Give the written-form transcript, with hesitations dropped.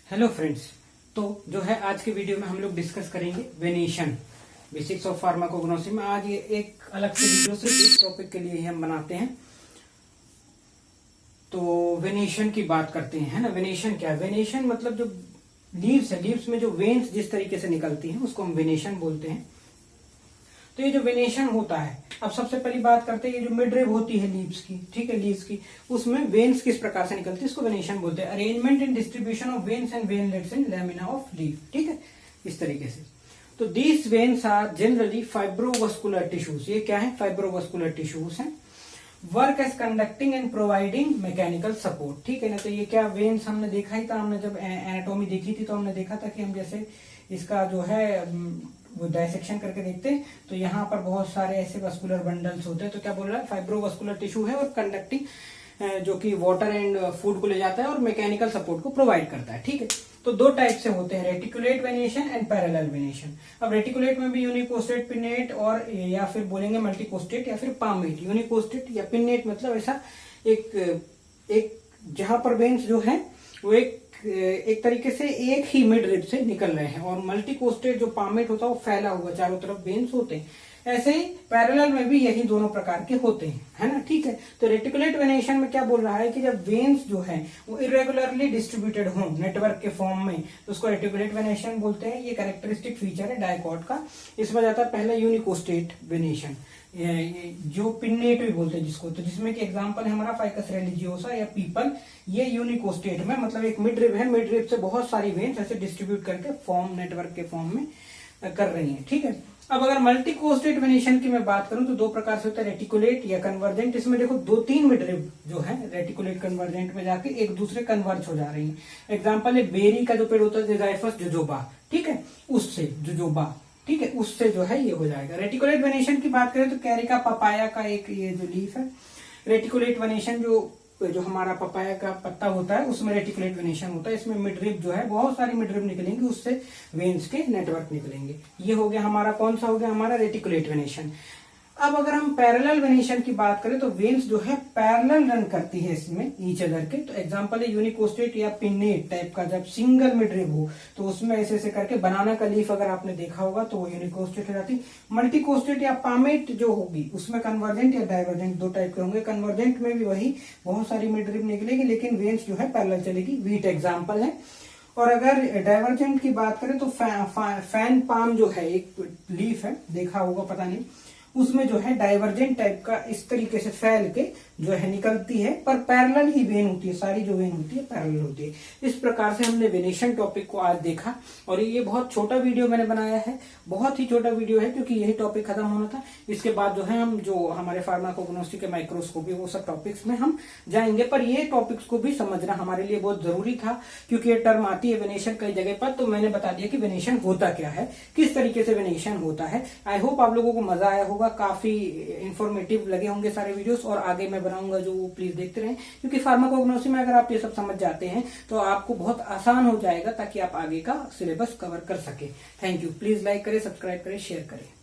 Hello friends. तो जो है आज के वीडियो में हम लोग डिस्कस करेंगे वेनेशन, बेसिक्स ऑफ फार्माकोग्नोसी में। आज ये एक अलग से वीडियो सिर्फ इस टॉपिक के लिए ही हम बनाते हैं। तो वेनेशन की बात करते हैं, है ना। वेनेशन क्या है? वेनेशन मतलब जो लीव्स है, लीव्स में जो वेन्स जिस तरीके से निकलती हैं उसको हम वेनेशन बोलते हैं। तो ये जो वेनेशन होता है, अब सबसे पहली बात करते हैं ये जो मिडरिब होती है लीव्स की, ठीक है, लीव्स की, उसमें वेन्स किस प्रकार से निकलती है इसको वेनेशन बोलते हैं। Arrangement and distribution of veins and veinlets in lamina of leaf, ठीक है, इस तरीके से। तो these veins are generally fibrovascular tissues. ये क्या है? फाइब्रोवस्कुलर टिश्यूज हैं। Work as conducting and providing mechanical support, ठीक है ना। तो ये क्या वेन्स हमने देखा ही था, हमने जब एनाटॉमी देखी थी तो हमने देखा था कि हम जैसे इसका जो है वो डायसेक्शन करके देखते हैं तो यहाँ पर बहुत सारे ऐसे वस्कुलर बंडल्स होते हैं। तो क्या बोल रहा है? फाइब्रोवस्कुलर टिश्यू है और कंडक्टिंग जो कि वाटर एंड फूड को ले जाता है और मैकेनिकल सपोर्ट को प्रोवाइड करता है, ठीक है। तो दो टाइप से होते हैं, reticulate venation and parallel venation. अब रेटिकुलेट में भी यूनिकोस्टेट, पिन्नेट और या फिर बोलेंगे मल्टीकोस्टेट या फिर पामेट। यूनिकोस्टेट या पिन्नेट मतलब ऐसा एक जहां पर वेन्स जो है वो एक तरीके से एक ही मिड रिब से निकल रहे हैं, और मल्टीकोस्टेट जो पामेट होता है वो फैला हुआ चारों तरफ वेन्स होते हैं। ऐसे ही पैरेलल में भी यही दोनों प्रकार के होते हैं, है ना, ठीक है। तो रेटिकुलेट वेनेशन में क्या बोल रहा है कि जब वेन्स जो है वो इरेगुलरली डिस्ट्रीब्यूटेड हो नेटवर्क के फॉर्म में तो उसको रेटिकुलेट वेनेशन बोलते हैं। ये कैरेक्टरिस्टिक फीचर है डायकॉट का। इसमें जाता है पहले यूनिकोस्टेट वेनेशन, जो पिन्नेट भी बोलते हैं जिसको, तो जिसमें कि एग्जांपल है हमारा फाइकस रिलीजियोसा या पीपल। ये यूनिकोस्टेट में मतलब एक मिड रिब है, मिड रिब से बहुत सारी वेन्स ऐसे डिस्ट्रीब्यूट करके फॉर्म नेटवर्क के फॉर्म में कर रही हैं, ठीक है। अब अगर मल्टीकोस्टेट वेनेशन की मैं बात करूं तो दो प्रकार से होता है, रेटिकुलेट या कन्वर्जेंट। इसमें देखो दो तीन मिड रिब जो है रेटिकुलेट कन्वर्जेंट में जाके एक दूसरे कन्वर्ज हो जा रही है। एग्जांपल है बेरी का जो पेड़ होता है ज़ाइफस जोजोबा, ठीक है, उससे जोजोबा, ठीक है, उससे जो है ये हो जाएगा। रेटिकुलेट वेनेशन की बात करें तो कैरिका पपाया का एक ये जो लीफ है, रेटिकुलेट वेनेशन जो हमारा पपाया का पत्ता होता है उसमें रेटिकुलेट वेनेशन होता है। इसमें मिडरिब जो है बहुत सारी मिडरिब निकलेंगी, उससे वेन्स के नेटवर्क निकलेंगे। ये हो गया हमारा, कौन सा हो गया हमारा? Reticulate venation. अब अगर हम पैरेलल वेनेशन की बात करें तो वेन्स जो है पैरेलल रन करती है इसमें ईच अदर के। तो एग्जांपल है यूनिकोस्टेट या पिन्नेट टाइप का, जब सिंगल मिडरिब हो तो उसमें ऐसे ऐसे करके बनाना का लीफ अगर आपने देखा होगा तो वो यूनिकोस्टेट हो जाती। मल्टीकोस्टेट या पामेट जो होगी उसमें कन्वर्जेंट या डाइवर्जेंट दो टाइप के होंगे। कन्वर्जेंट में भी वही बहुत सारी मिडरिब निकलेगी लेकिन वेन्स जो है पैरेलल चलेगी। वीट एग्जाम्पल है। और अगर डाइवर्जेंट की बात करें तो फैन पाम जो है एक लीफ है, देखा होगा पता नहीं, उसमें जो है डाइवर्जेंट टाइप का इस तरीके से फैल के जो है निकलती है, पर पैरेलल ही वेन होती है, सारी जो वेन होती है पैरेलल होती है। इस प्रकार से हमने वेनेशन टॉपिक को आज देखा, और ये बहुत छोटा वीडियो मैंने बनाया है, बहुत ही छोटा वीडियो है क्योंकि यही टॉपिक खत्म होना था। इसके बाद जो है हम जो हमारे फार्माकोग्नोस्टिक के माइक्रोस्कोपी वो सब टॉपिक्स में हम जाएंगे, पर ये टॉपिक्स को भी समझना हमारे लिए बहुत जरूरी था क्योंकि ये टर्म आती है वेनेशन कई जगह पर। तो मैंने बता दिया कि वेनेशन होता क्या है, किस तरीके से वेनेशन होता है। आई होप आप लोगों को मजा आया होगा, काफी इंफॉर्मेटिव लगे होंगे सारे वीडियोस, और आगे मैं बनाऊंगा जो प्लीज देखते रहें क्योंकि फार्माकोग्नोसी में अगर आप ये सब समझ जाते हैं तो आपको बहुत आसान हो जाएगा ताकि आप आगे का सिलेबस कवर कर सके। Thank you. प्लीज लाइक करें, सब्सक्राइब करें, शेयर करें।